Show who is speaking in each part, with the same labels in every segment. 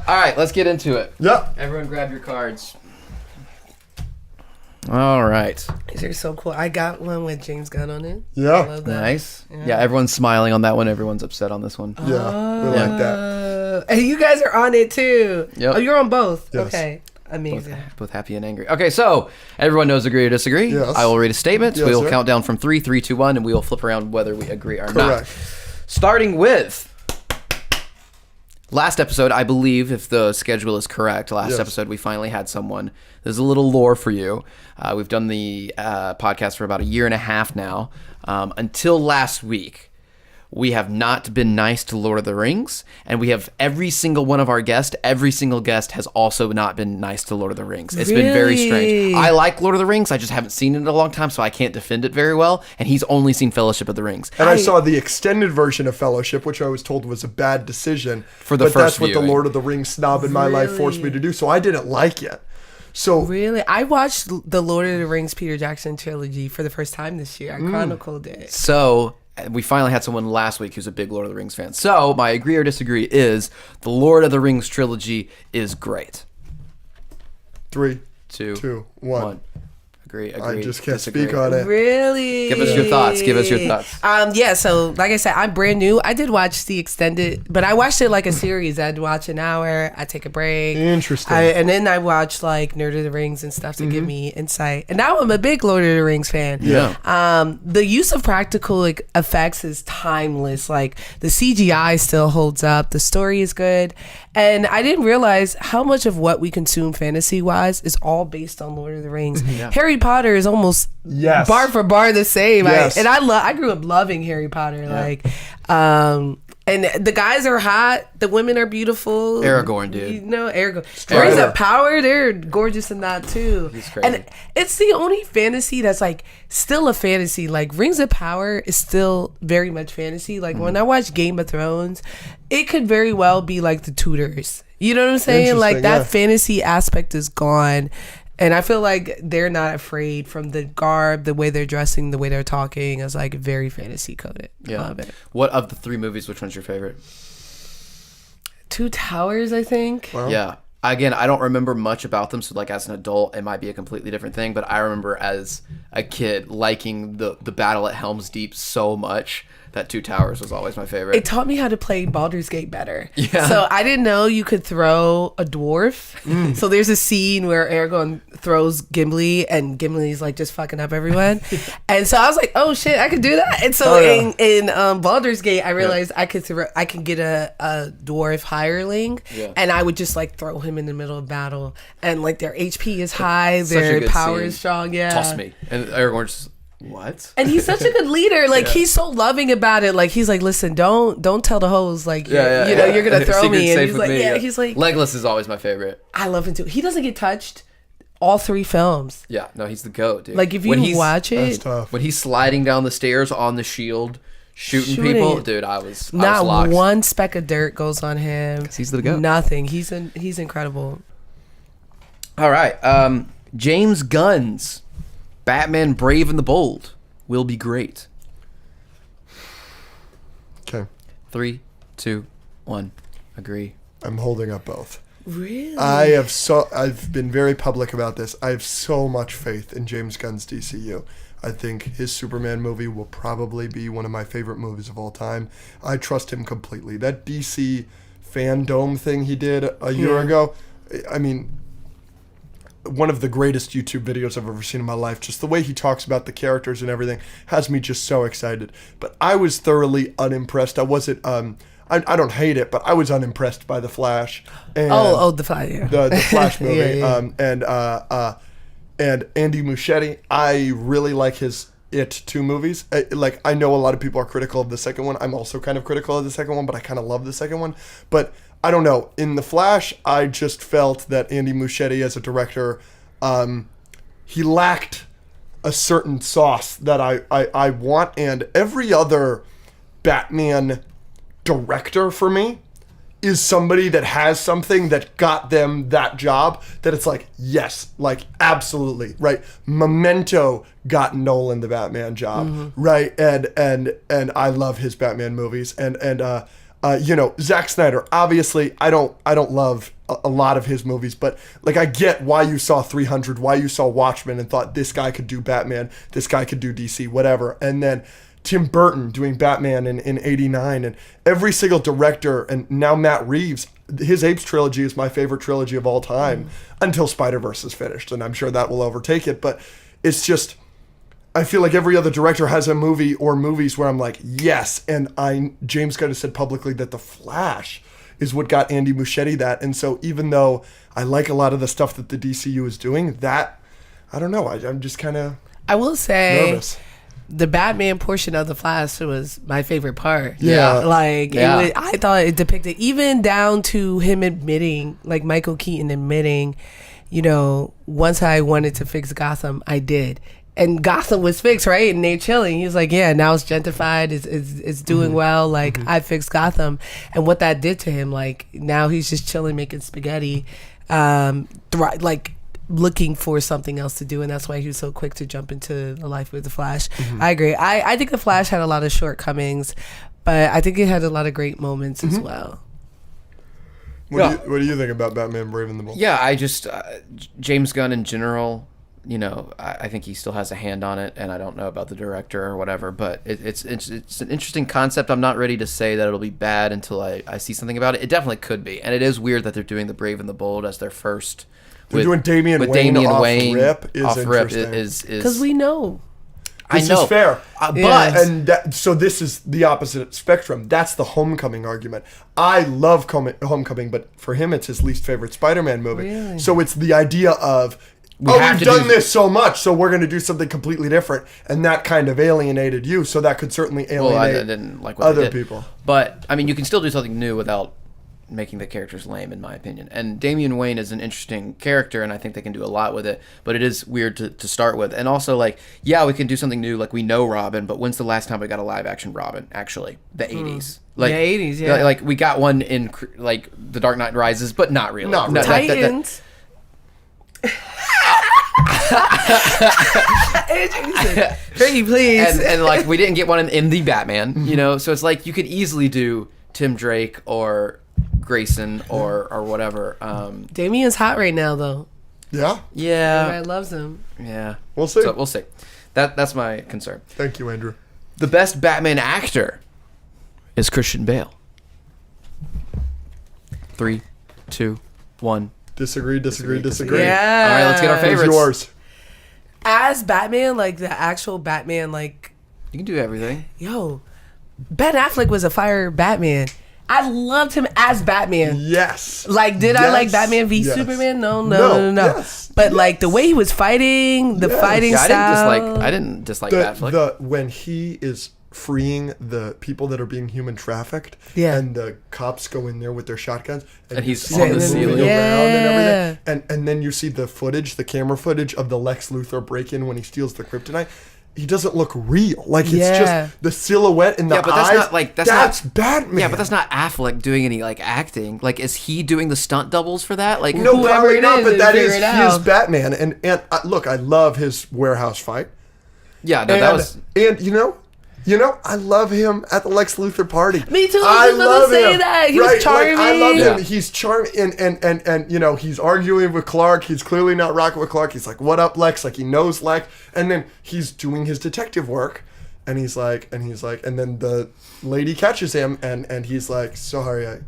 Speaker 1: All right, let's get into it.
Speaker 2: Yep.
Speaker 1: Everyone grab your cards. All right.
Speaker 3: These are so cool. I got one with James Gunn on it.
Speaker 2: Yeah.
Speaker 3: I love that.
Speaker 1: Nice. Yeah, everyone's smiling on that one. Everyone's upset on this one.
Speaker 2: Yeah, we like that.
Speaker 3: And you guys are on it too.
Speaker 1: Yep.
Speaker 3: Oh, you're on both.
Speaker 2: Yes.
Speaker 3: Okay. Amazing.
Speaker 1: Both happy and angry. Okay, so everyone knows agree or disagree.
Speaker 2: Yes.
Speaker 1: I will read a statement.
Speaker 2: Yes,
Speaker 1: we will
Speaker 2: sir.
Speaker 1: count down from 3, 3, 2, 1, and we will flip around whether we agree or not.
Speaker 2: Correct.
Speaker 1: Starting with last episode, I believe, if the schedule is correct, last episode we finally had someone. There's a little lore for you. We've done the podcast for about a year and a half now. Until last week, we have not been nice to Lord of the Rings, and we have every single one of our guests. Every single guest has also not been nice to Lord of the Rings. It's been very strange. I like Lord of the Rings. I just haven't seen it in a long time, so I can't defend it very well. And he's only seen Fellowship of the Rings.
Speaker 2: And I saw the extended version of Fellowship, which I was told was a bad decision.
Speaker 1: For the
Speaker 2: but
Speaker 1: first
Speaker 2: that's what the
Speaker 1: viewing.
Speaker 2: Lord of the Rings snob in my life forced me to do, so I didn't like it. So
Speaker 3: Really? I watched the Lord of the Rings Peter Jackson trilogy for the first time this year. I chronicled it.
Speaker 1: So we finally had someone last week who's a big Lord of the Rings fan. So my agree or disagree is the Lord of the Rings trilogy is great.
Speaker 2: 3,
Speaker 1: 2,
Speaker 2: 2, 1.
Speaker 1: Agree.
Speaker 2: I just can't
Speaker 1: disagree.
Speaker 2: speak on it.
Speaker 3: Really?
Speaker 1: Give us your thoughts. Give us your thoughts.
Speaker 3: Yeah, so like I said, I'm brand new. I did watch the extended, but I watched it like a series. I'd watch an hour, I'd take a break.
Speaker 2: Interesting.
Speaker 3: And then I watched like Nerd of the Rings and stuff to give me insight. And now I'm a big Lord of the Rings fan.
Speaker 1: Yeah.
Speaker 3: The use of practical effects is timeless. Like the CGI still holds up. The story is good. And I didn't realize how much of what we consume fantasy-wise is all based on Lord of the Rings. Harry Potter is almost bar for bar the same.
Speaker 2: Yes.
Speaker 3: I grew up loving Harry Potter. And the guys are hot. The women are beautiful.
Speaker 1: Aragorn, dude.
Speaker 3: You know, Aragorn. Rings of Power, they're gorgeous in that too.
Speaker 1: He's crazy.
Speaker 3: And it's the only fantasy that's like still a fantasy. Like Rings of Power is still very much fantasy. Like when I watch Game of Thrones, it could very well be like the Tudors. You know what I'm saying? Like that fantasy aspect is gone. And I feel like they're not afraid from the garb, the way they're dressing, the way they're talking. It's like very fantasy coded.
Speaker 1: Yeah.
Speaker 3: Love it.
Speaker 1: What of the 3 movies, which one's your favorite?
Speaker 3: Two Towers, I think.
Speaker 2: Well,
Speaker 1: Yeah. Again, I don't remember much about them, so like as an adult, it might be a completely different thing. But I remember as a kid liking the battle at Helm's Deep so much that Two Towers was always my favorite.
Speaker 3: It taught me how to play Baldur's Gate better.
Speaker 1: Yeah.
Speaker 3: So I didn't know you could throw a dwarf. So there's a scene where Aragorn throws Gimli and Gimli's like just fucking up everyone. And so I was like, oh shit, I could do that. And so in Baldur's Gate, I realized I can get a dwarf hireling and I would just like throw him in the middle of battle. And like their HP is high,
Speaker 1: Such a
Speaker 3: their
Speaker 1: good
Speaker 3: power
Speaker 1: scene.
Speaker 3: is strong. Yeah.
Speaker 1: Toss me. And Aragorn's just, what?
Speaker 3: And he's such a good leader. Like he's so loving about it. Like he's like, listen, don't tell the hoes. Like you're gonna throw
Speaker 1: Secret's
Speaker 3: me. And
Speaker 1: safe
Speaker 3: he's
Speaker 1: with
Speaker 3: like,
Speaker 1: me,
Speaker 3: he's like,
Speaker 1: Legolas is always my favorite.
Speaker 3: I love him too. He doesn't get touched. All 3 films.
Speaker 1: Yeah, no, he's the GOAT, dude.
Speaker 3: Like if you watch
Speaker 2: that's
Speaker 3: it,
Speaker 2: tough.
Speaker 1: when he's sliding down the stairs on the shield, shooting people, dude, I was
Speaker 3: not
Speaker 1: locked.
Speaker 3: one speck of dirt goes on him.
Speaker 1: 'Cause he's the GOAT.
Speaker 3: Nothing. He's incredible.
Speaker 1: All right, James Gunn's Batman: Brave and the Bold will be great.
Speaker 2: Okay.
Speaker 1: 3, 2, 1. Agree.
Speaker 2: I'm holding up both.
Speaker 3: Really?
Speaker 2: I've been very public about this. I have so much faith in James Gunn's DCU. I think his Superman movie will probably be one of my favorite movies of all time. I trust him completely. That DC fandom thing he did a year ago, I mean, one of the greatest YouTube videos I've ever seen in my life. Just the way he talks about the characters and everything has me just so excited. But I was thoroughly unimpressed. I wasn't... I don't hate it, but I was unimpressed by The Flash. And
Speaker 3: the Flash. Yeah.
Speaker 2: The Flash movie.
Speaker 3: Yeah.
Speaker 2: And Andy Muschietti, I really like his It 2 movies. I know a lot of people are critical of the second one. I'm also kind of critical of the second one, but I kind of love the second one. But I don't know. In The Flash, I just felt that Andy Muschietti as a director, he lacked a certain sauce that I want. And every other Batman director for me is somebody that has something that got them that job, that it's like, yes, like absolutely, right? Memento got Nolan the Batman job, right? And I love his Batman movies, and Zack Snyder. Obviously, I don't love a lot of his movies, but like I get why you saw 300, why you saw Watchmen and thought this guy could do Batman, this guy could do DC, whatever. And then Tim Burton doing Batman in 89, and every single director, and now Matt Reeves, his Apes trilogy is my favorite trilogy of all time until Spider-Verse is finished, and I'm sure that will overtake it. But it's just, I feel like every other director has a movie or movies where I'm like, yes. And James Gunn has said publicly that The Flash is what got Andy Muschietti that. And so even though I like a lot of the stuff that the DCU is doing, that, I don't know, I'm just kind of
Speaker 3: I will say
Speaker 2: nervous.
Speaker 3: The Batman portion of The Flash was my favorite part.
Speaker 2: Yeah.
Speaker 3: Like,
Speaker 1: Yeah.
Speaker 3: I thought it depicted, even down to him admitting, like Michael Keaton admitting, you know, once I wanted to fix Gotham, I did. And Gotham was fixed, right? And they're chilling. He was like, yeah, now it's gentrified. It's doing well. Like, I fixed Gotham. And what that did to him, like, now he's just chilling, making spaghetti, like, looking for something else to do. And that's why he was so quick to jump into the life with The Flash. I agree. I think The Flash had a lot of shortcomings, but I think it had a lot of great moments as well.
Speaker 2: What do you think about Batman Brave and the Bold?
Speaker 1: Yeah, I just James Gunn in general, you know, I think he still has a hand on it, and I don't know about the director or whatever, but it's an interesting concept. I'm not ready to say that it'll be bad until I see something about it. It definitely could be, and it is weird that they're doing the Brave and the Bold as their first.
Speaker 2: They're doing Damian Wayne off rip is interesting.
Speaker 3: Because we know.
Speaker 2: This
Speaker 1: I know.
Speaker 2: is fair.
Speaker 3: Yes.
Speaker 2: So this is the opposite spectrum. That's the Homecoming argument. I love Homecoming, but for him, it's his least favorite Spider-Man movie.
Speaker 3: Really?
Speaker 2: So it's the idea of, we've done this so much, so we're going to do something completely different. And that kind of alienated you, so that could certainly alienate
Speaker 1: I didn't like what they
Speaker 2: other
Speaker 1: did.
Speaker 2: people.
Speaker 1: But, I mean, you can still do something new without making the characters lame, in my opinion. And Damian Wayne is an interesting character, and I think they can do a lot with it, but it is weird to start with. And also, like, yeah, we can do something new, like we know Robin, but when's the last time we got a live action Robin, actually? The 80s. Like,
Speaker 3: The 80s, yeah.
Speaker 1: Like, we got one in, like, The Dark Knight Rises, but not really.
Speaker 2: Not really.
Speaker 3: Titans. Pretty please.
Speaker 1: and like, we didn't get one in the Batman, you know? So it's like, you could easily do Tim Drake or Grayson or whatever.
Speaker 3: Damien's hot right now, though.
Speaker 2: Yeah?
Speaker 1: Yeah.
Speaker 3: Everybody loves him.
Speaker 1: Yeah.
Speaker 2: We'll see.
Speaker 1: So we'll see. That's my concern.
Speaker 2: Thank you, Andrew.
Speaker 1: The best Batman actor is Christian Bale. 3, 2, 1.
Speaker 2: Disagree.
Speaker 3: Yeah.
Speaker 1: All right, let's get our
Speaker 2: Who's
Speaker 1: favorites.
Speaker 2: yours?
Speaker 3: As Batman, like the actual Batman, like,
Speaker 1: You can do everything.
Speaker 3: yo, Ben Affleck was a fire Batman. I loved him as Batman.
Speaker 2: Yes.
Speaker 3: Like, did I like
Speaker 2: Yes.
Speaker 3: Batman v
Speaker 2: Yes.
Speaker 3: Superman? No.
Speaker 2: Yes.
Speaker 3: But like the way he was fighting, the
Speaker 2: Yes.
Speaker 3: fighting
Speaker 1: Yeah,
Speaker 3: style.
Speaker 1: I didn't dislike Batfleck.
Speaker 2: When he is freeing the people that are being human trafficked,
Speaker 3: Yeah.
Speaker 2: and the cops go in there with their shotguns,
Speaker 1: And
Speaker 2: you
Speaker 1: he's
Speaker 2: see
Speaker 1: on
Speaker 2: him
Speaker 1: the
Speaker 2: moving
Speaker 1: ceiling.
Speaker 2: around and
Speaker 3: Yeah.
Speaker 2: everything, and then you see the footage, the camera footage of the Lex Luthor break-in when he steals the kryptonite. He doesn't look real. Like, it's
Speaker 3: Yeah.
Speaker 2: just the silhouette and the
Speaker 1: Yeah, but that's
Speaker 2: eyes.
Speaker 1: not, like,
Speaker 2: that's Batman.
Speaker 1: Yeah, but that's not Affleck doing any, like, acting. Like, is he doing the stunt doubles for that? Like,
Speaker 2: No,
Speaker 3: Whoever
Speaker 2: probably
Speaker 3: it
Speaker 2: not.
Speaker 3: is,
Speaker 2: But that
Speaker 3: figure
Speaker 2: is
Speaker 3: it out.
Speaker 2: his Batman. And look, I love his warehouse fight.
Speaker 1: yeah, no, that was.
Speaker 2: And you know, I love him at the Lex Luthor party.
Speaker 3: Me too, I was just about to say that. He was
Speaker 2: Like, I love
Speaker 3: charming.
Speaker 2: him.
Speaker 1: Yeah.
Speaker 2: He's charming, and you know, he's arguing with Clark. He's clearly not rocking with Clark. He's like, "What up, Lex?" Like, he knows Lex, and then he's doing his detective work, and he's like, and then the lady catches him, and he's like, "Sorry, I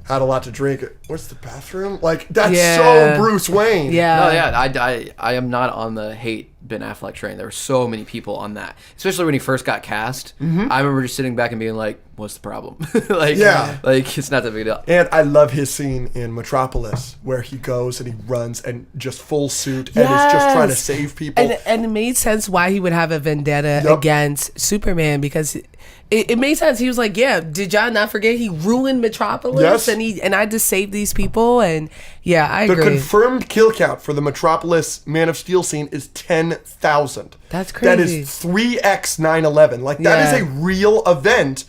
Speaker 2: had a lot to drink. Where's the bathroom?" Like, that's
Speaker 3: Yeah.
Speaker 2: so Bruce Wayne.
Speaker 3: Yeah.
Speaker 1: No, yeah, I am not on the hate Ben Affleck train. There were so many people on that, especially when he first got cast. I remember just sitting back and being like, "What's the problem?" Like,
Speaker 2: Yeah.
Speaker 1: like it's not that big a deal.
Speaker 2: And I love his scene in Metropolis where he goes and he runs and just full suit and is just trying to
Speaker 3: Yes.
Speaker 2: save people.
Speaker 3: And it made sense why he would have a vendetta
Speaker 2: Yup.
Speaker 3: against Superman, because it made sense. He was like, yeah, did y'all not forget he ruined Metropolis?
Speaker 2: Yes.
Speaker 3: And I just saved these people. And yeah, I
Speaker 2: The
Speaker 3: agree.
Speaker 2: confirmed kill count for the Metropolis Man of Steel scene is 10,000.
Speaker 3: That's
Speaker 2: That
Speaker 3: crazy.
Speaker 2: is 3x 9/11. Like, that is
Speaker 3: Yeah.
Speaker 2: a real event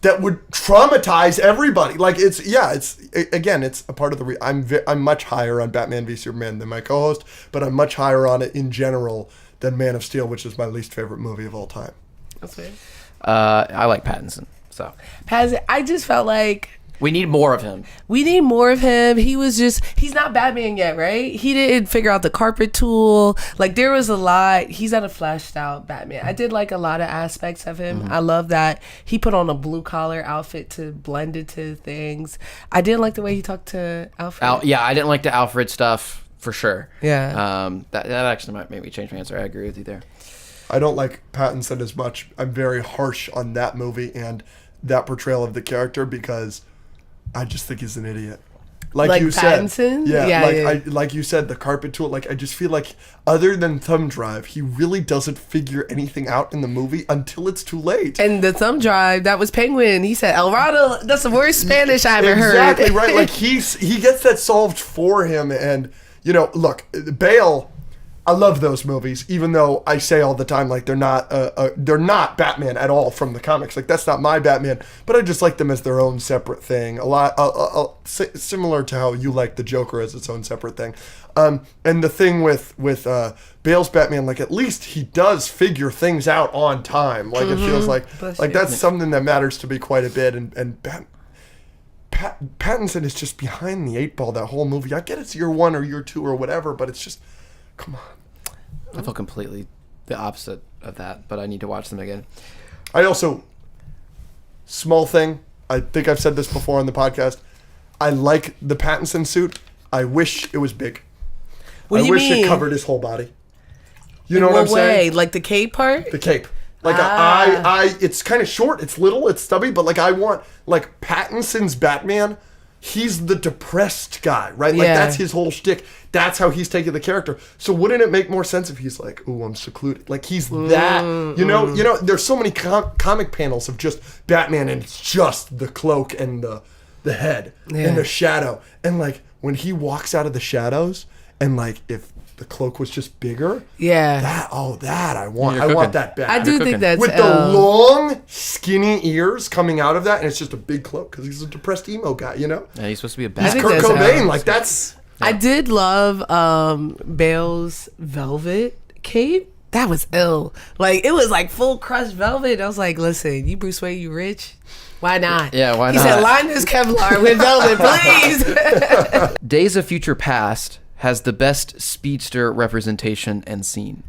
Speaker 2: that would traumatize everybody. Like, it's a part of the I'm much higher on Batman v Superman than my co-host, but I'm much higher on it in general than Man of Steel, which is my least favorite movie of all time.
Speaker 3: That's fair.
Speaker 1: I like Pattinson. So
Speaker 3: I just felt like
Speaker 1: We need more of him.
Speaker 3: We need more of him. He's not Batman yet, right? He didn't figure out the carpet tool. Like, there was a lot. He's not a fleshed out Batman. I did like a lot of aspects of him. I love that he put on a blue collar outfit to blend into things. I didn't like the way he talked to Alfred.
Speaker 1: Yeah, I didn't like the Alfred stuff for sure.
Speaker 3: Yeah.
Speaker 1: That actually might make me change my answer. I agree with you there.
Speaker 2: I don't like Pattinson as much. I'm very harsh on that movie and that portrayal of the character because I just think he's an idiot. Like you
Speaker 3: Pattinson?
Speaker 2: said. Yeah,
Speaker 3: Yeah.
Speaker 2: like you said, the carpet tool, like I just feel like other than thumb drive, he really doesn't figure anything out in the movie until it's too late.
Speaker 3: And the thumb drive, that was Penguin. He said, El Rado, that's the worst Spanish I ever heard.
Speaker 2: Exactly, right. Like he gets that solved for him. And, you know, look, Bale, I love those movies, even though I say all the time, like, they're not Batman at all from the comics. Like, that's not my Batman, but I just like them as their own separate thing. A lot similar to how you like the Joker as its own separate thing. And the thing with Bale's Batman, like, at least he does figure things out on time. Like, it feels like that's something that matters to me quite a bit. And Pattinson is just behind the 8 ball that whole movie. I get it's year 1 or year 2 or whatever, but it's just, come on.
Speaker 1: I feel completely the opposite of that, but I need to watch them again.
Speaker 2: I also, small thing, I think I've said this before on the podcast, I like the Pattinson suit. I wish it was big.
Speaker 3: What do you
Speaker 2: wish
Speaker 3: mean?
Speaker 2: it covered his whole body. You know what I'm saying?
Speaker 3: Like the cape part?
Speaker 2: The cape. Like I it's kind of short, it's little, it's stubby, but like I want, like, Pattinson's Batman, he's the depressed guy, right? Like, that's his whole shtick. That's how he's taking the character. So wouldn't it make more sense if he's like, "Ooh, I'm secluded." Like, he's that, you know. There's so many comic panels of just Batman, and it's just the cloak and the head and the shadow, and like when he walks out of the shadows, and like if the cloak was just bigger, that I want. I want that back.
Speaker 3: I do think that's
Speaker 2: with the long, skinny ears coming out of that, and it's just a big cloak because he's a depressed emo guy, you know.
Speaker 1: Yeah, he's supposed to be a
Speaker 2: He's
Speaker 1: bad.
Speaker 2: Kurt Cobain, like that's.
Speaker 3: I did love Bale's velvet cape. That was ill. Like, it was like full crushed velvet. I was like, listen, you Bruce Wayne, you rich? Why not?
Speaker 1: Yeah, why
Speaker 3: he
Speaker 1: not?
Speaker 3: He said, line this Kevlar with velvet, please.
Speaker 1: Days of Future Past has the best speedster representation and scene.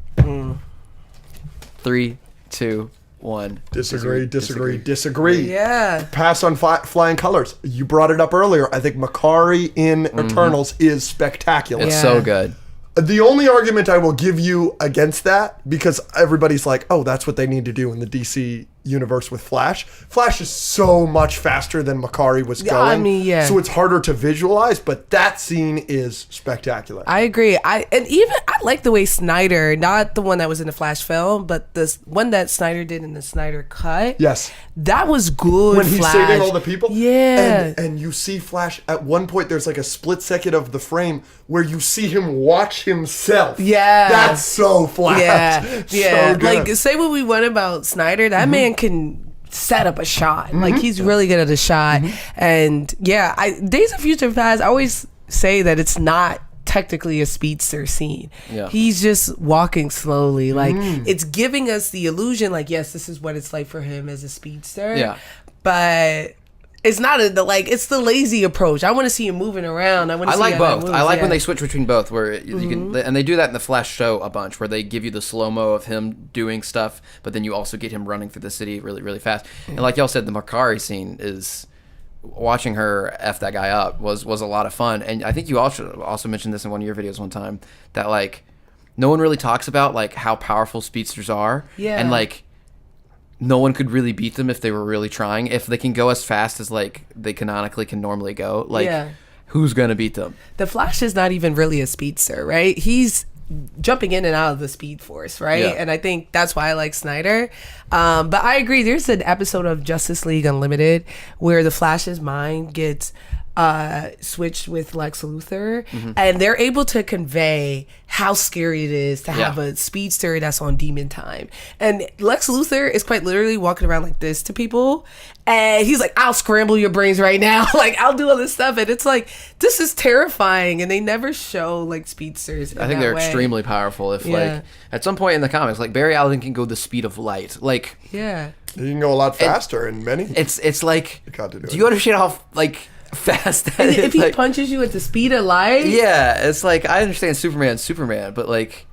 Speaker 1: 3, 2, 1.
Speaker 2: Disagree.
Speaker 3: Yeah.
Speaker 2: Pass on flying colors. You brought it up earlier. I think Makari in Eternals is spectacular.
Speaker 1: It's so good.
Speaker 2: The only argument I will give you against that, because everybody's like, oh, that's what they need to do in the DC universe with Flash. Flash is so much faster than Makari was going.
Speaker 3: I mean, yeah.
Speaker 2: So it's harder to visualize, but that scene is spectacular.
Speaker 3: I agree. I like the way Snyder, not the one that was in the Flash film, but the one that Snyder did in the Snyder cut.
Speaker 2: Yes.
Speaker 3: That was good.
Speaker 2: When he's
Speaker 3: Flash.
Speaker 2: saving all the people.
Speaker 3: Yeah.
Speaker 2: And you see Flash at one point, there's like a split second of the frame where you see him watch himself.
Speaker 3: Yeah.
Speaker 2: That's so Flash.
Speaker 3: Yeah.
Speaker 2: So good.
Speaker 3: Like, say what we want about Snyder, that man can set up a shot. Like, he's really good at a shot. And yeah, Days of Future Past, I always say that it's not technically a speedster scene.
Speaker 2: Yeah.
Speaker 3: He's just walking slowly. Like, it's giving us the illusion, like, yes, this is what it's like for him as a speedster.
Speaker 1: Yeah.
Speaker 3: But it's not it's the lazy approach. I want to see him moving around. I
Speaker 1: like both. I like when they switch between both, where you can, and they do that in the Flash show a bunch, where they give you the slow mo of him doing stuff, but then you also get him running through the city really, really fast. And like y'all said, the Makari scene is, watching her F that guy up was a lot of fun. And I think you also mentioned this in one of your videos one time, that like no one really talks about like how powerful speedsters are.
Speaker 3: Yeah.
Speaker 1: And like no one could really beat them if they were really trying. If they can go as fast as like they canonically can normally go, like who's gonna beat them?
Speaker 3: The Flash is not even really a speedster, right? He's jumping in and out of the Speed Force, right?
Speaker 1: Yeah.
Speaker 3: And I think that's why I like Snyder. But I agree. There's an episode of Justice League Unlimited where the Flash's mind gets switched with Lex Luthor, and they're able to convey how scary it is to have a speedster that's on demon time. And Lex Luthor is quite literally walking around like this to people, and he's like, I'll scramble your brains right now. Like, I'll do all this stuff. And it's like, this is terrifying. And they never show like speedsters.
Speaker 1: I think they're extremely powerful. If like at some point in the comics, like Barry Allen can go the speed of light. Like,
Speaker 2: You can go a lot faster in many.
Speaker 1: It's like,
Speaker 2: can't do
Speaker 1: do you understand how like fast that is?
Speaker 3: If he
Speaker 1: like,
Speaker 3: punches you at the speed of light.
Speaker 1: yeah, it's like I understand Superman, but like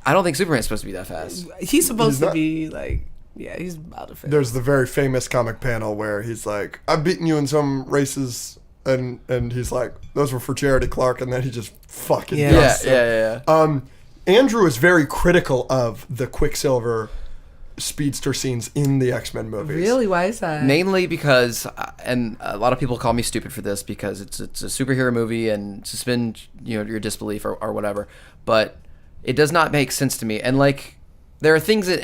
Speaker 1: I don't think Superman's supposed to be that fast.
Speaker 3: He's supposed
Speaker 2: He's
Speaker 3: to
Speaker 2: not.
Speaker 3: be like, yeah, he's about to finish.
Speaker 2: There's the very famous comic panel where he's like, "I've beaten you in some races," and he's like, "Those were for Charity Clark," and then he just fucking
Speaker 3: Yeah.
Speaker 2: dusts it.
Speaker 1: Yeah.
Speaker 2: Andrew is very critical of the Quicksilver Speedster scenes in the X-Men movies.
Speaker 3: Really? Why is that?
Speaker 1: Mainly because, and a lot of people call me stupid for this because it's a superhero movie and suspend your disbelief or whatever, but it does not make sense to me. And like, there are things in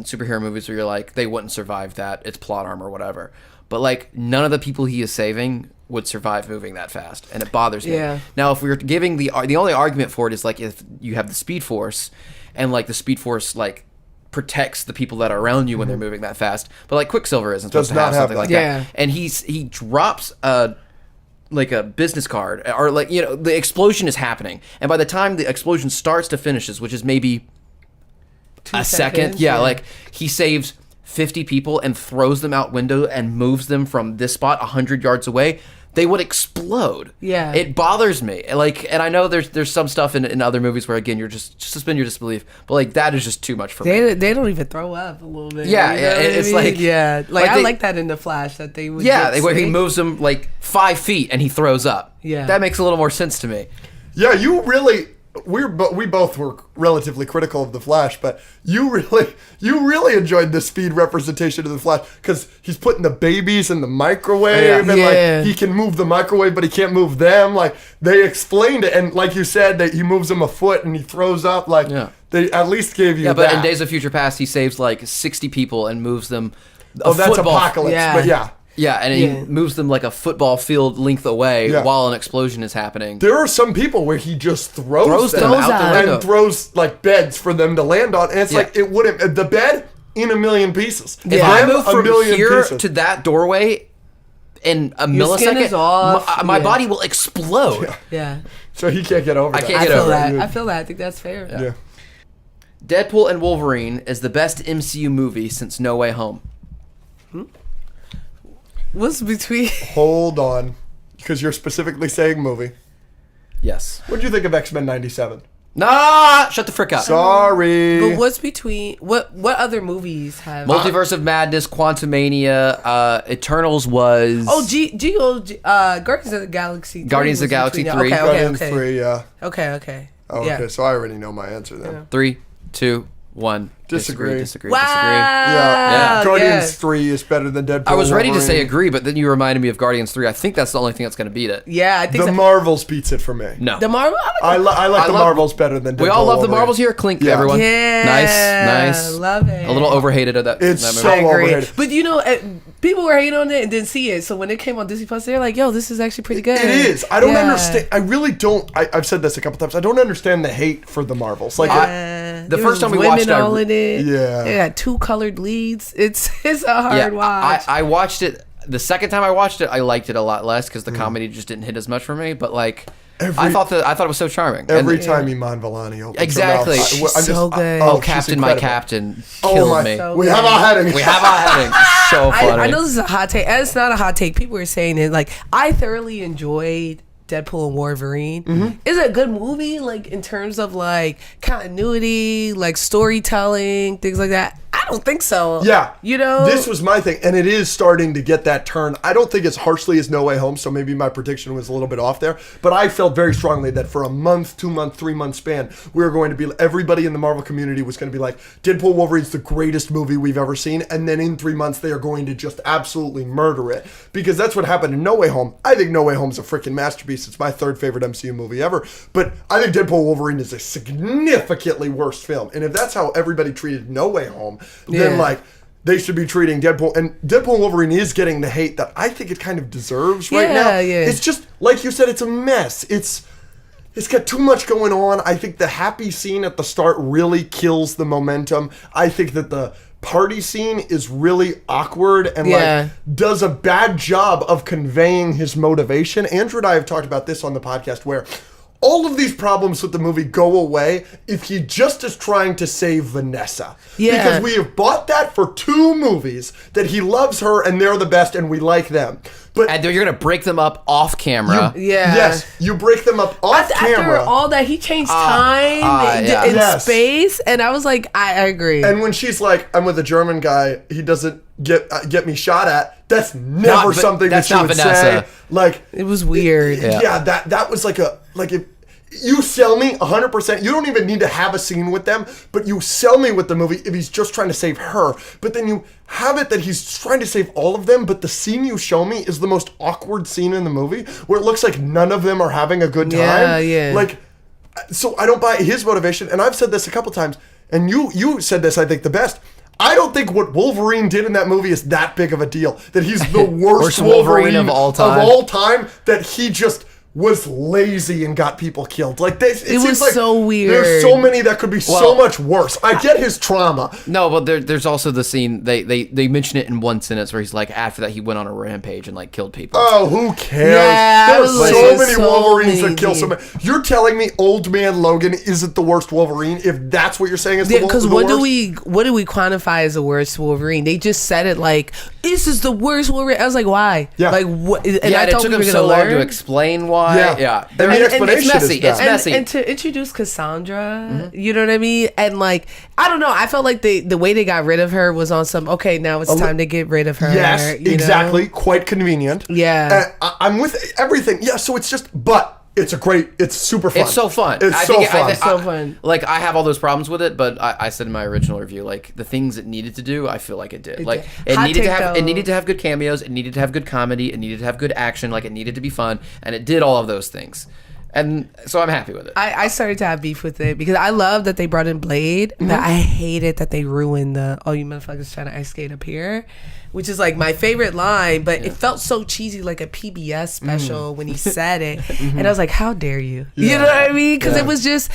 Speaker 1: superhero movies where you're like, they wouldn't survive that. It's plot armor or whatever. But like, none of the people he is saving would survive moving that fast, and it bothers me.
Speaker 3: Yeah.
Speaker 1: Now, if we were giving the only argument for it is like if you have the Speed Force, and like the Speed Force like protects the people that are around you when they're moving that fast. But like Quicksilver isn't supposed
Speaker 2: Does
Speaker 1: to
Speaker 2: not
Speaker 1: have
Speaker 2: have
Speaker 1: something
Speaker 2: that.
Speaker 1: like
Speaker 3: Yeah.
Speaker 1: that. And he drops like a business card, or like, the explosion is happening, and by the time the explosion starts to finishes, which is maybe
Speaker 3: 2
Speaker 1: a second,
Speaker 3: seconds,
Speaker 1: yeah, like he saves 50 people and throws them out window and moves them from this spot 100 yards away, they would explode.
Speaker 3: Yeah.
Speaker 1: It bothers me. Like, and I know there's some stuff in other movies where, again, you're just suspend your disbelief, but like that is just too much for me.
Speaker 3: They don't even throw up a little bit.
Speaker 1: Yeah,
Speaker 3: you know what
Speaker 1: it's
Speaker 3: I mean?
Speaker 1: like-
Speaker 3: yeah, like I
Speaker 1: they-
Speaker 3: like that in the Flash that they would.
Speaker 1: Yeah,
Speaker 3: get
Speaker 1: where he
Speaker 3: sick.
Speaker 1: moves them like 5 feet and he throws up.
Speaker 3: Yeah.
Speaker 1: That makes a little more sense to me.
Speaker 2: Yeah, we both were relatively critical of the Flash, but you really enjoyed the speed representation of the Flash because he's putting the babies in the microwave, and
Speaker 3: Yeah.
Speaker 2: like he can move the microwave, but he can't move them. Like they explained it, and like you said, that he moves them a foot and he throws up. Like
Speaker 1: Yeah.
Speaker 2: they at least gave you.
Speaker 1: Yeah, but
Speaker 2: that.
Speaker 1: in Days of Future Past, he saves like 60 people and moves them.
Speaker 2: Oh, that's
Speaker 1: football.
Speaker 2: Apocalypse.
Speaker 3: Yeah.
Speaker 2: But yeah.
Speaker 1: Yeah, and
Speaker 3: Yeah.
Speaker 1: he moves them like a football field length away
Speaker 2: Yeah.
Speaker 1: while an explosion is happening.
Speaker 2: There are some people where he just throws them
Speaker 1: Throws them out the window.
Speaker 2: and throws like beds for them to land on, and it's
Speaker 1: Yeah.
Speaker 2: like it wouldn't the bed in a million pieces.
Speaker 1: If
Speaker 3: Yeah.
Speaker 1: I
Speaker 2: Them,
Speaker 1: move
Speaker 2: a
Speaker 1: from
Speaker 2: million
Speaker 1: here
Speaker 2: pieces.
Speaker 1: to that doorway in a
Speaker 3: Your skin
Speaker 1: millisecond,
Speaker 3: is off.
Speaker 1: my
Speaker 3: Yeah.
Speaker 1: body will explode.
Speaker 3: Yeah,
Speaker 2: So he can't get over
Speaker 1: I
Speaker 2: that.
Speaker 1: can't
Speaker 3: I
Speaker 1: get
Speaker 3: feel
Speaker 1: over
Speaker 3: that.
Speaker 2: it.
Speaker 3: I feel that. I think that's fair.
Speaker 2: Yeah.
Speaker 1: Deadpool and Wolverine is the best MCU movie since No Way Home.
Speaker 3: What's between?
Speaker 2: Hold on, because you're specifically saying movie.
Speaker 1: Yes.
Speaker 2: What do you think of X-Men '97?
Speaker 1: Nah, shut the frick up.
Speaker 2: Sorry.
Speaker 3: But what's between? What other movies have?
Speaker 1: Multiverse of Madness, Quantumania, Eternals was.
Speaker 3: Oh, Guardians of the Galaxy. 3
Speaker 1: Guardians of the
Speaker 3: was
Speaker 1: Galaxy
Speaker 3: between-
Speaker 1: 3.
Speaker 3: Okay,
Speaker 2: Guardians
Speaker 3: okay,
Speaker 2: 3, yeah.
Speaker 3: okay.
Speaker 2: Oh,
Speaker 3: Yeah.
Speaker 2: okay, so I already know my answer then.
Speaker 1: 3, 2, 1.
Speaker 2: Disagree.
Speaker 1: Disagree.
Speaker 3: Wow.
Speaker 2: Yeah. Guardians
Speaker 3: yes.
Speaker 2: 3 is better than Deadpool.
Speaker 1: I was ready to say
Speaker 2: Wolverine.
Speaker 1: agree, but then you reminded me of Guardians 3. I think that's the only thing that's going to beat it.
Speaker 3: Yeah, I think
Speaker 2: The
Speaker 3: so.
Speaker 2: Marvels beats it for me.
Speaker 1: No.
Speaker 3: The Marvel.
Speaker 2: I like
Speaker 1: I
Speaker 2: the
Speaker 1: love-
Speaker 2: Marvels better than Deadpool.
Speaker 1: We all love the
Speaker 2: Wolverine.
Speaker 1: Marvels here. Clink,
Speaker 2: Yeah.
Speaker 1: everyone.
Speaker 3: Yeah,
Speaker 1: Nice.
Speaker 3: love it.
Speaker 1: A little overhated at that.
Speaker 2: It's
Speaker 1: that movie.
Speaker 2: so
Speaker 3: I agree.
Speaker 2: overrated.
Speaker 3: But people were hating on it and didn't see it. So when it came on Disney Plus, they're like, "Yo, this is actually pretty good."
Speaker 2: It is. I don't
Speaker 3: Yeah.
Speaker 2: understand. I really don't. I've said this a couple times. I don't understand the hate for the Marvels. Like,
Speaker 3: Yeah.
Speaker 1: The
Speaker 3: There
Speaker 1: first
Speaker 3: was
Speaker 1: time we
Speaker 3: women
Speaker 1: watched it,
Speaker 3: all in it.
Speaker 2: Yeah.
Speaker 3: They had 2 colored leads. It's a hard watch.
Speaker 1: I watched it. The second time I watched it, I liked it a lot less because the
Speaker 2: Hmm.
Speaker 1: comedy just didn't hit as much for me. But like, I thought it was so charming.
Speaker 2: every
Speaker 1: And-
Speaker 2: time Iman Vellani opens
Speaker 1: Exactly.
Speaker 2: her mouth,
Speaker 3: She's so good.
Speaker 1: oh,
Speaker 2: she's
Speaker 1: Captain, my
Speaker 2: incredible.
Speaker 1: Captain,
Speaker 2: Oh
Speaker 1: killed
Speaker 2: my!
Speaker 1: me.
Speaker 3: So
Speaker 2: We
Speaker 3: good.
Speaker 2: have our heading.
Speaker 1: We have our heading. So funny.
Speaker 3: I know this is a hot take. And it's not a hot take. People were saying it. Like, I thoroughly enjoyed Deadpool and Wolverine.
Speaker 2: Mm-hmm.
Speaker 3: Is it a good movie? Like, in terms of like continuity, like storytelling, things like that. I don't think so.
Speaker 2: Yeah.
Speaker 3: You know,
Speaker 2: This was my thing, and it is starting to get that turn. I don't think as harshly as No Way Home, so maybe my prediction was a little bit off there. But I felt very strongly that for a month, 2 month, 3 month span, we were going to be, everybody in the Marvel community was going to be like, Deadpool Wolverine's the greatest movie we've ever seen. And then in 3 months, they are going to just absolutely murder it. Because that's what happened in No Way Home. I think No Way Home's a freaking masterpiece. It's my 3rd favorite MCU movie ever. But I think Deadpool Wolverine is a significantly worse film. And if that's how everybody treated No Way Home, then
Speaker 3: Yeah.
Speaker 2: like, they should be treating Deadpool, and Deadpool Wolverine is getting the hate that I think it kind of deserves right now.
Speaker 3: Yeah.
Speaker 2: It's just, like you said, it's a mess. It's got too much going on. I think the happy scene at the start really kills the momentum. I think that the party scene is really awkward and
Speaker 3: Yeah.
Speaker 2: like does a bad job of conveying his motivation. Andrew and I have talked about this on the podcast where all of these problems with the movie go away if he just is trying to save Vanessa.
Speaker 3: Yeah.
Speaker 2: Because we have bought that for 2 movies, that he loves her and they're the best and we like them. But
Speaker 1: And you're gonna break them up off camera.
Speaker 2: Yes, you break them up off camera.
Speaker 3: After all that, he changed time and
Speaker 2: Yes.
Speaker 3: space, and I was like, I agree.
Speaker 2: And when she's like, I'm with a German guy, he doesn't get me shot at, that's never something
Speaker 1: that's
Speaker 2: that she
Speaker 1: not
Speaker 2: would
Speaker 1: Vanessa.
Speaker 2: say. Like,
Speaker 3: it was weird.
Speaker 2: yeah, that was like if you sell me 100%, you don't even need to have a scene with them, but you sell me with the movie if he's just trying to save her. But then you have it that he's trying to save all of them, but the scene you show me is the most awkward scene in the movie, where it looks like none of them are having a good time.
Speaker 3: Yeah.
Speaker 2: Like, so I don't buy his motivation, and I've said this a couple times, and you said this, I think, the best. I don't think what Wolverine did in that movie is that big of a deal. That he's the worst Wolverine
Speaker 1: of all time.
Speaker 2: that he just was lazy and got people killed. Like this, it
Speaker 3: was
Speaker 2: seems like
Speaker 3: so weird.
Speaker 2: There's so many that could be so much worse. I get his trauma.
Speaker 1: No, but there's also the scene they mention it in one sentence where he's like, after that he went on a rampage and like killed people.
Speaker 2: Oh, who cares?
Speaker 3: Yeah,
Speaker 2: there are so many
Speaker 3: so
Speaker 2: Wolverines
Speaker 3: many
Speaker 2: that kill so many. You're telling me Old Man Logan isn't the worst Wolverine? If that's what you're saying is the worst?
Speaker 3: Because what do we quantify as the worst Wolverine? They just said it like, this is the worst Wolverine. I was like, why?
Speaker 2: Yeah.
Speaker 3: Like what? And
Speaker 1: yeah,
Speaker 3: I
Speaker 1: and it
Speaker 3: thought
Speaker 1: took
Speaker 3: we
Speaker 1: him
Speaker 3: were
Speaker 1: so
Speaker 3: gonna
Speaker 1: long to
Speaker 3: learn.
Speaker 1: explain why.
Speaker 2: Yeah.
Speaker 1: There-
Speaker 2: And the
Speaker 1: it's
Speaker 2: explanation
Speaker 1: messy.
Speaker 2: is
Speaker 1: It's
Speaker 2: bad.
Speaker 1: messy.
Speaker 3: And to introduce Cassandra, you know what I mean? And like, I don't know. I felt like the way they got rid of her was on some, okay, now it's time to get rid of her.
Speaker 2: Yes,
Speaker 3: you know?
Speaker 2: exactly. Quite convenient.
Speaker 3: Yeah.
Speaker 2: I'm with everything. Yeah, so it's just, but it's super fun.
Speaker 1: It's so fun.
Speaker 2: It's
Speaker 1: I
Speaker 2: so
Speaker 1: think-
Speaker 2: fun.
Speaker 3: It's so fun.
Speaker 1: Like, I have all those problems with it, but I said in my original review, like, the things it needed to do, I feel like it did. Like,
Speaker 3: did. Hot take, though.
Speaker 1: it needed to have good cameos, it needed to have good comedy, it needed to have good action, like, it needed to be fun, and it did all of those things. And so I'm happy with it.
Speaker 3: I started to have beef with it because I love that they brought in Blade, but I hated that they ruined the you motherfuckers trying to ice skate up here, which is like my favorite line, but it felt so cheesy, like a PBS special when he said it, and I was like, how dare you? You know what I mean? Because it was just,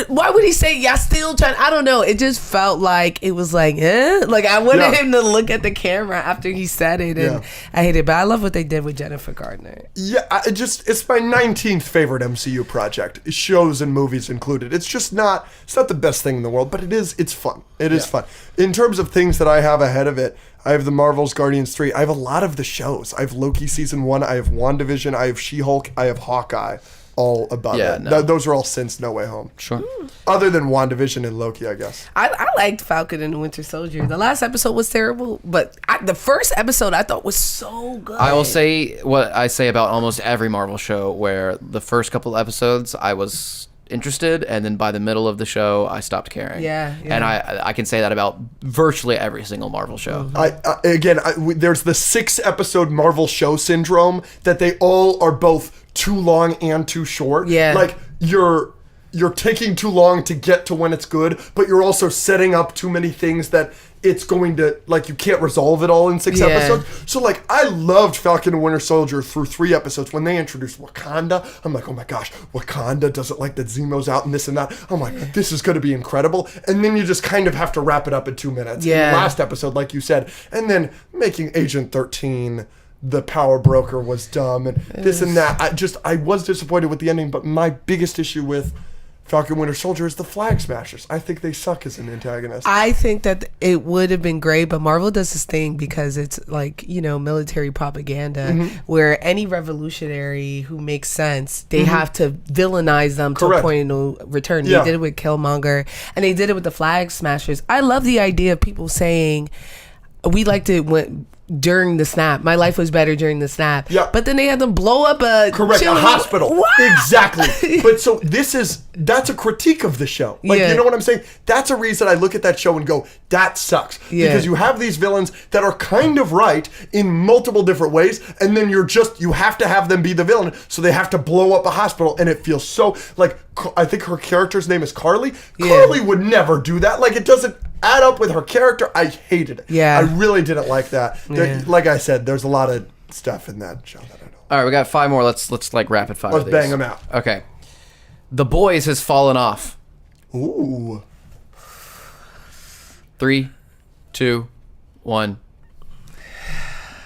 Speaker 3: why would he say, y'all still trying? I don't know. It just felt like it was like, like I wanted him to look at the camera after he said it, and I hate it. But I love what they did with Jennifer Gardner.
Speaker 2: Yeah, it's my 19th favorite MCU project, shows and movies included. It's not the best thing in the world, but it's fun. It is fun. In terms of things that I have ahead of it, I have the Marvel's Guardians 3. I have a lot of the shows. I have Loki season 1. I have WandaVision. I have She-Hulk. I have Hawkeye. All above it.
Speaker 1: no.
Speaker 2: Those are all since No Way Home.
Speaker 1: Sure.
Speaker 2: Other than WandaVision and Loki, I guess.
Speaker 3: I liked Falcon and the Winter Soldier. The last episode was terrible, but the first episode I thought was so good.
Speaker 1: I will say what I say about almost every Marvel show, where the first couple episodes I was interested, and then by the middle of the show I stopped caring.
Speaker 3: Yeah.
Speaker 1: And I can say that about virtually every single Marvel show.
Speaker 2: There's the 6-episode Marvel show syndrome that they all are both too long and too short.
Speaker 3: Yeah.
Speaker 2: Like you're taking too long to get to when it's good, but you're also setting up too many things that it's going to, like, you can't resolve it all in 6 episodes. So, like, I loved Falcon and Winter Soldier through 3 episodes. When they introduced Wakanda, I'm like, oh my gosh, Wakanda doesn't like that Zemo's out and this and that. I'm like, this is going to be incredible. And then you just kind of have to wrap it up in 2 minutes.
Speaker 3: Yeah.
Speaker 2: In the last episode, like you said. And then making Agent 13 the power broker was dumb and this and that. I was disappointed with the ending, but my biggest issue with Falcon Winter Soldier is the Flag Smashers. I think they suck as an antagonist.
Speaker 3: I think that it would have been great, but Marvel does this thing because it's like, military propaganda where any revolutionary who makes sense, they have to villainize them to a point of no return.
Speaker 2: Yeah.
Speaker 3: They did it with Killmonger and they did it with the Flag Smashers. I love the idea of people saying, we liked it when during the snap. My life was better during the snap.
Speaker 2: Yeah.
Speaker 3: But then they had them blow up a
Speaker 2: hospital.
Speaker 3: What?
Speaker 2: Exactly. But so that's a critique of the show. Like, you know what I'm saying? That's a reason I look at that show and go, that sucks.
Speaker 3: Yeah.
Speaker 2: Because you have these villains that are kind of right in multiple different ways, and then you have to have them be the villain, so they have to blow up a hospital, and it feels so, like, I think her character's name is Carly.
Speaker 3: Yeah.
Speaker 2: Carly would never do that. Like, it doesn't add up with her character. I hated it.
Speaker 3: Yeah.
Speaker 2: I really didn't like that. Like I said, there's a lot of stuff in that show that I don't.
Speaker 1: All right, we got 5 more. Let's like rapid fire.
Speaker 2: Let's
Speaker 1: these.
Speaker 2: bang them out.
Speaker 1: Okay. The Boys has fallen off.
Speaker 2: Ooh.
Speaker 1: 3, 2, 1.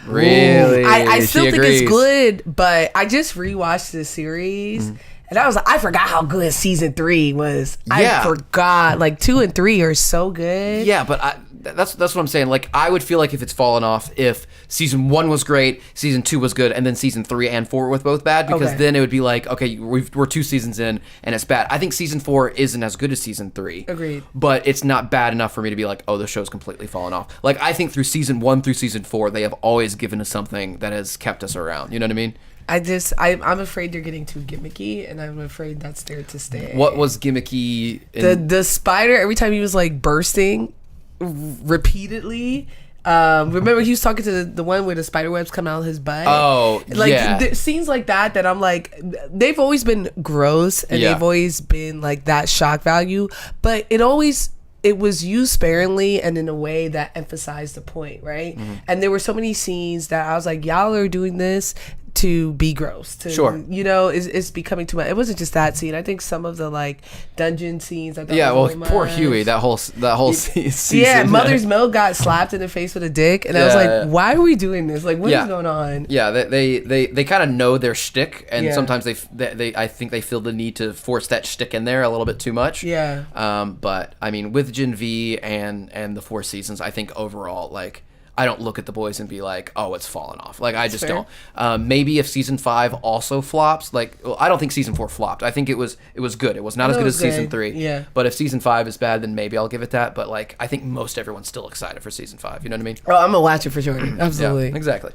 Speaker 1: Really?
Speaker 3: I still
Speaker 1: She
Speaker 3: think
Speaker 1: agrees.
Speaker 3: it's good, but I just rewatched the series. And I was like, I forgot how good season 3 was.
Speaker 1: Yeah.
Speaker 3: I forgot. Like 2 and 3 are so good.
Speaker 1: Yeah, but that's what I'm saying. Like, I would feel like if it's fallen off, if season 1 was great, season 2 was good, and then season 3 and 4 were both bad, because
Speaker 3: Okay.
Speaker 1: then it would be like, okay, we're 2 seasons in and it's bad. I think season 4 isn't as good as season 3.
Speaker 3: Agreed.
Speaker 1: But it's not bad enough for me to be like, oh, the show's completely fallen off. Like, I think through season 1 through season 4, they have always given us something that has kept us around. You know what I mean?
Speaker 3: I'm afraid they're getting too gimmicky, and I'm afraid that's there to stay.
Speaker 1: What was gimmicky?
Speaker 3: The spider, every time he was like bursting repeatedly. Remember he was talking to the one where the spider webs come out of his butt.
Speaker 1: Oh,
Speaker 3: like
Speaker 1: yeah.
Speaker 3: Scenes like that I'm like, they've always been gross, and
Speaker 1: Yeah.
Speaker 3: they've always been like that shock value, but it was used sparingly and in a way that emphasized the point, right? And there were so many scenes that I was like, y'all are doing this to be gross, to,
Speaker 1: Sure.
Speaker 3: you know, it's becoming too much. It wasn't just that scene. I think some of the like dungeon scenes. I thought
Speaker 1: Yeah,
Speaker 3: was
Speaker 1: well,
Speaker 3: really
Speaker 1: poor
Speaker 3: much.
Speaker 1: Huey. That whole season.
Speaker 3: Yeah, Mother's Milk got slapped in the face with a dick, and I was
Speaker 1: Yeah.
Speaker 3: like, "Why are we doing this? Like, what is
Speaker 1: Yeah.
Speaker 3: going on?"
Speaker 1: Yeah, they kind of know their shtick, and
Speaker 3: Yeah.
Speaker 1: sometimes they I think they feel the need to force that shtick in there a little bit too much.
Speaker 3: Yeah.
Speaker 1: But I mean, with Gen V and the 4 seasons, I think overall, like, I don't look at The Boys and be like, oh, it's fallen off. Like, I just
Speaker 3: fair.
Speaker 1: don't. Maybe if season 5 also flops, like, well, I don't think season 4 flopped. I think it was good. It was not as
Speaker 3: it
Speaker 1: good
Speaker 3: was
Speaker 1: as season
Speaker 3: good.
Speaker 1: 3.
Speaker 3: Yeah.
Speaker 1: But if season 5 is bad, then maybe I'll give it that. But like, I think most everyone's still excited for season 5. You know what I mean?
Speaker 3: Oh, I'm gonna watch it for sure. Absolutely.
Speaker 1: Yeah, exactly.